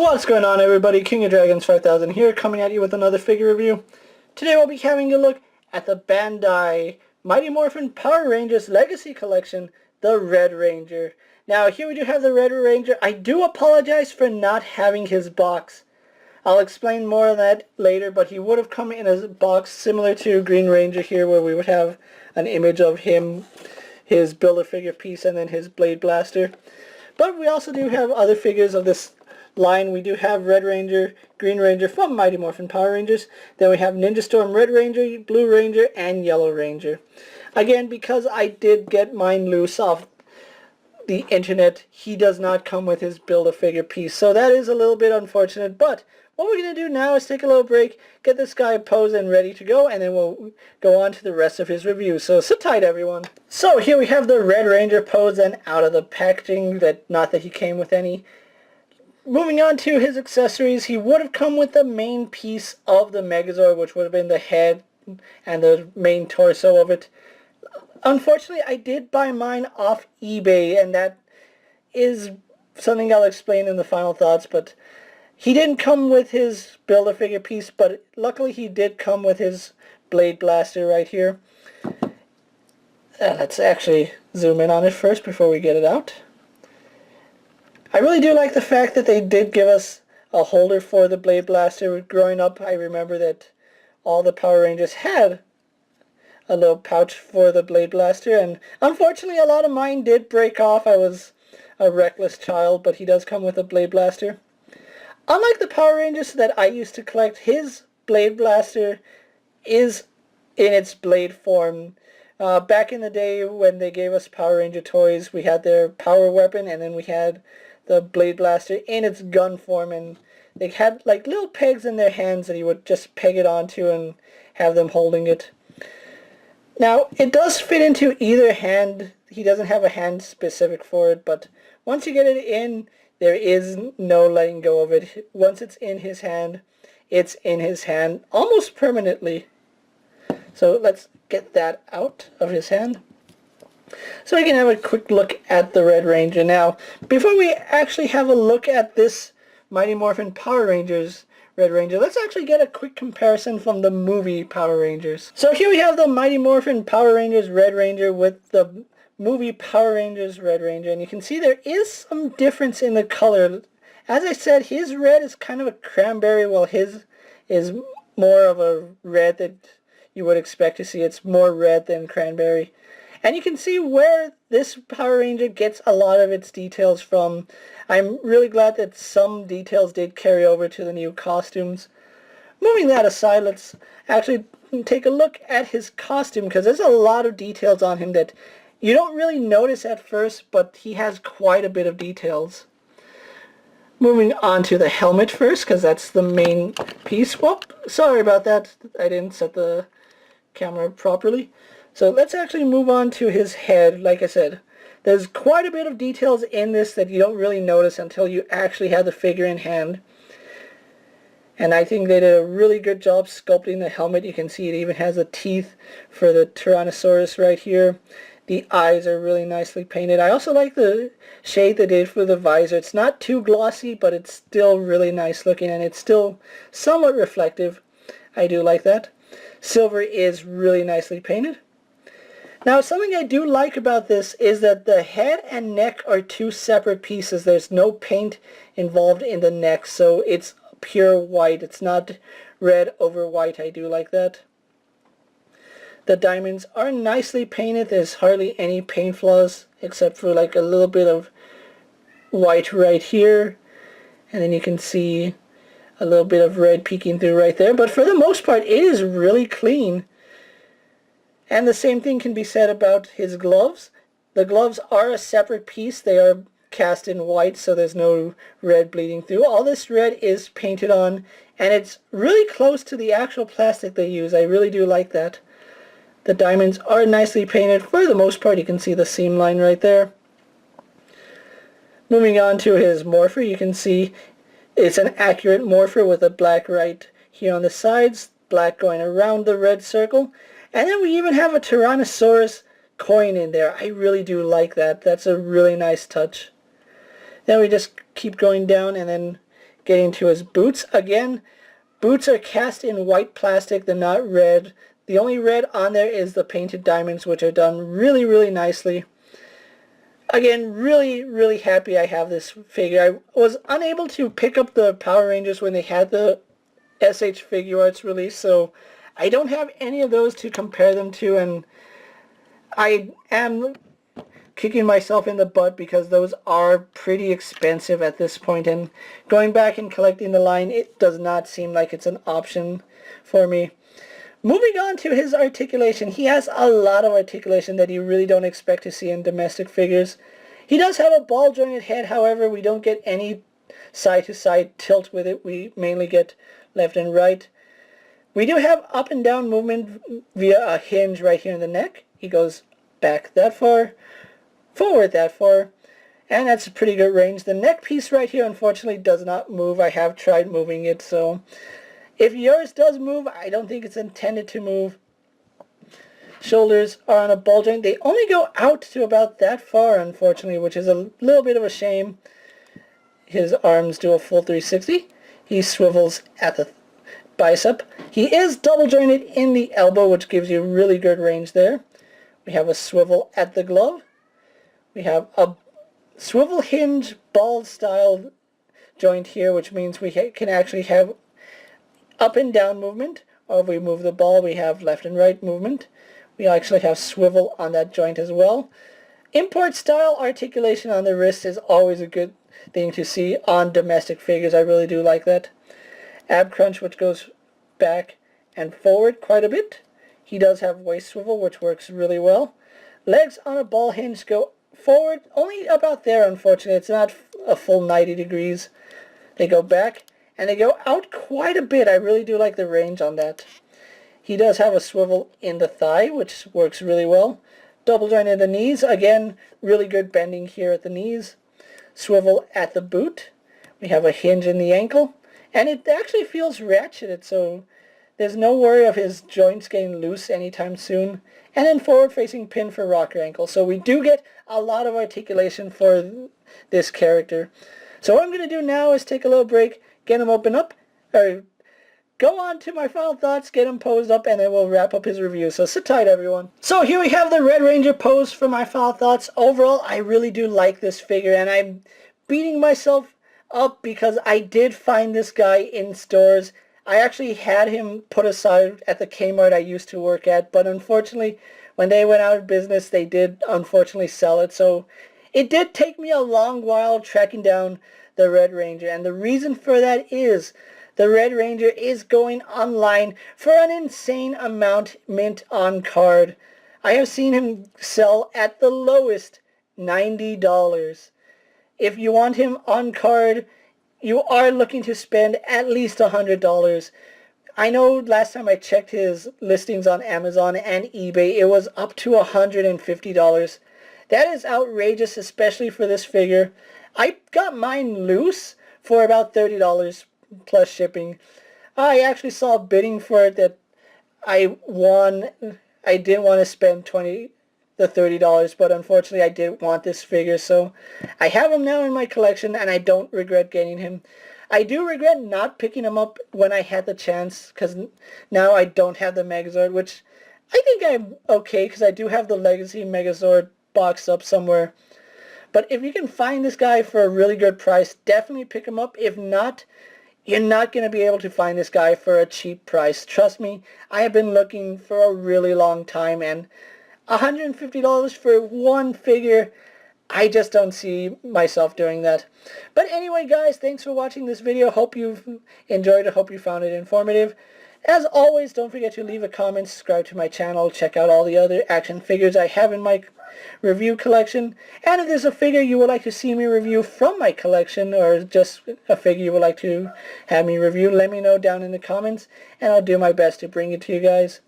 What's going on, everybody? King of Dragons 5000 here, coming at you with another figure review. Today we'll be having a look at the Bandai Mighty Morphin Power Rangers Legacy Collection, the Red Ranger. Now here we do have the Red Ranger. I do apologize for not having his box. I'll explain more on that later, but he would have come in a box similar to Green Ranger here, where we would have an image of him, his Build-A-Figure piece, and then his Blade Blaster. But we also do have other figures of this line. We do have Red Ranger, Green Ranger from Mighty Morphin Power Rangers. Then we have Ninja Storm Red Ranger, Blue Ranger, and Yellow Ranger. Again, because I did get mine loose off the internet, he does not come with his Build-A-Figure piece. So that is a little bit unfortunate, but what we're going to do now is take a little break, get this guy posed and ready to go, and then we'll go on to the rest of his review. So sit tight, everyone. So here we have the Red Ranger posed and out of the packaging, not that he came with any. Moving on to his accessories, he would have come with the main piece of the Megazord, which would have been the head and the main torso of it. Unfortunately, I did buy mine off eBay, and that is something I'll explain in the final thoughts, but he didn't come with his Build-A-Figure piece, but luckily he did come with his Blade Blaster right here. Let's actually zoom in on it first before we get it out. I really do like the fact that they did give us a holder for the Blade Blaster. Growing up, I remember that all the Power Rangers had a little pouch for the Blade Blaster, and unfortunately a lot of mine did break off. I was a reckless child, but he does come with a Blade Blaster. Unlike the Power Rangers that I used to collect, his Blade Blaster is in its blade form. Back in the day when they gave us Power Ranger toys, we had their power weapon, and then we had the Blade Blaster in its gun form, and they had like little pegs in their hands that you would just peg it onto and have them holding it. Now, it does fit into either hand. He doesn't have a hand specific for it, but once you get it in, there is no letting go of it. Once it's in his hand, it's in his hand almost permanently. So let's get that out of his hand, so we can have a quick look at the Red Ranger. Now, before we actually have a look at this Mighty Morphin Power Rangers Red Ranger, let's actually get a quick comparison from the movie Power Rangers. So here we have the Mighty Morphin Power Rangers Red Ranger with the movie Power Rangers Red Ranger, and you can see there is some difference in the color. As I said, his red is kind of a cranberry, while his is more of a red that you would expect to see. It's more red than cranberry. And you can see where this Power Ranger gets a lot of its details from. I'm really glad that some details did carry over to the new costumes. Moving that aside, let's actually take a look at his costume, because there's a lot of details on him that you don't really notice at first, but he has quite a bit of details. Moving on to the helmet first, because that's the main piece. Whoop, sorry about that. I didn't set the camera properly. So let's actually move on to his head. Like I said, there's quite a bit of details in this that you don't really notice until you actually have the figure in hand. And I think they did a really good job sculpting the helmet. You can see it even has the teeth for the Tyrannosaurus right here. The eyes are really nicely painted. I also like the shade they did for the visor. It's not too glossy, but it's still really nice looking, and it's still somewhat reflective. I do like that. Silver is really nicely painted. Now, something I do like about this is that the head and neck are two separate pieces. There's no paint involved in the neck, so it's pure white. It's not red over white. I do like that. The diamonds are nicely painted. There's hardly any paint flaws, except for like a little bit of white right here. And then you can see a little bit of red peeking through right there. But for the most part, it is really clean. And the same thing can be said about his gloves. The gloves are a separate piece. They are cast in white, so there's no red bleeding through. All this red is painted on, and it's really close to the actual plastic they use. I really do like that. The diamonds are nicely painted. For the most part, you can see the seam line right there. Moving on to his morpher, you can see it's an accurate morpher with a black right here on the sides, black going around the red circle. And then we even have a Tyrannosaurus coin in there. I really do like that. That's a really nice touch. Then we just keep going down, and then Getting to his boots. Again, boots are cast in white plastic. They're not red. The only red on there is the painted diamonds, which are done really, really nicely. Again, really, really happy I have this figure. I was unable to pick up the Power Rangers when they had the SH Figure Arts release, so I don't have any of those to compare them to, and I am kicking myself in the butt because those are pretty expensive at this point, and going back and collecting the line, it does not seem like it's an option for me. Moving on to his articulation, he has a lot of articulation that you really don't expect to see in domestic figures. He does have a ball jointed head, however, we don't get any side-to-side tilt with it. We mainly get left and right. We do have up and down movement via a hinge right here in the neck. He goes back that far, forward that far, and that's a pretty good range. The neck piece right here unfortunately does not move. I have tried moving it, so if yours does move, I don't think it's intended to move. Shoulders are on a ball joint. They only go out to about that far, unfortunately, which is a little bit of a shame. His arms do a full 360. He swivels at the bicep. He is double jointed in the elbow, which gives you really good range there. We have a swivel at the glove. We have a swivel hinge ball style joint here, which means we can actually have up and down movement, or if we move the ball, we have left and right movement. We actually have swivel on that joint as well. Import style articulation on the wrist is always a good thing to see on domestic figures. I really do like that. Ab crunch, which goes back and forward quite a bit. He does have waist swivel, which works really well. Legs on a ball hinge go forward, only about there, unfortunately. It's not a full 90 degrees. They go back, and they go out quite a bit. I really do like the range on that. He does have a swivel in the thigh, which works really well. Double joint in the knees. Again, really good bending here at the knees. Swivel at the boot. We have a hinge in the ankle. And it actually feels ratcheted, so there's no worry of his joints getting loose anytime soon. And then forward-facing pin for rocker ankle. So we do get a lot of articulation for this character. So what I'm going to do now is take a little break, get him open up, or go on to my final thoughts, get him posed up, and then we'll wrap up his review. So sit tight, everyone. So here we have the Red Ranger posed for my final thoughts. Overall, I really do like this figure, and I'm beating myself up because I did find this guy in stores. I actually had him put aside at the Kmart I used to work at, but unfortunately, when they went out of business, they did unfortunately sell it. So it did take me a long while tracking down the Red Ranger, and the reason for that is the Red Ranger is going online for an insane amount mint on card. I have seen him sell at the lowest $90. If you want him on card, you are looking to spend at least $100. I know last time I checked his listings on Amazon and eBay, it was up to $150. That is outrageous, especially for this figure. I got mine loose for about $30 plus shipping. I actually saw bidding for it that I won. I didn't want to spend the $30, but unfortunately I did want this figure, so I have him now in my collection, and I don't regret getting him. I do regret not picking him up when I had the chance, because now I don't have the Megazord, which I think I'm okay, because I do have the Legacy Megazord boxed up somewhere. But if you can find this guy for a really good price, definitely pick him up. If not, you're not going to be able to find this guy for a cheap price. Trust me, I have been looking for a really long time, and $150 for one figure, I just don't see myself doing that. But anyway, guys, thanks for watching this video. Hope you've enjoyed it. Hope you found it informative. As always, don't forget to leave a comment, subscribe to my channel, check out all the other action figures I have in my review collection. And if there's a figure you would like to see me review from my collection, or just a figure you would like to have me review, let me know down in the comments, and I'll do my best to bring it to you guys.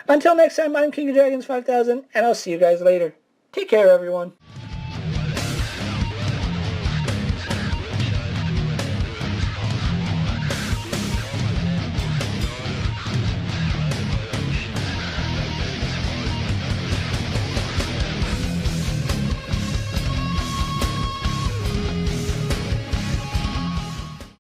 Until next time, I'm KingofDragons 5000, and I'll see you guys later. Take care, everyone.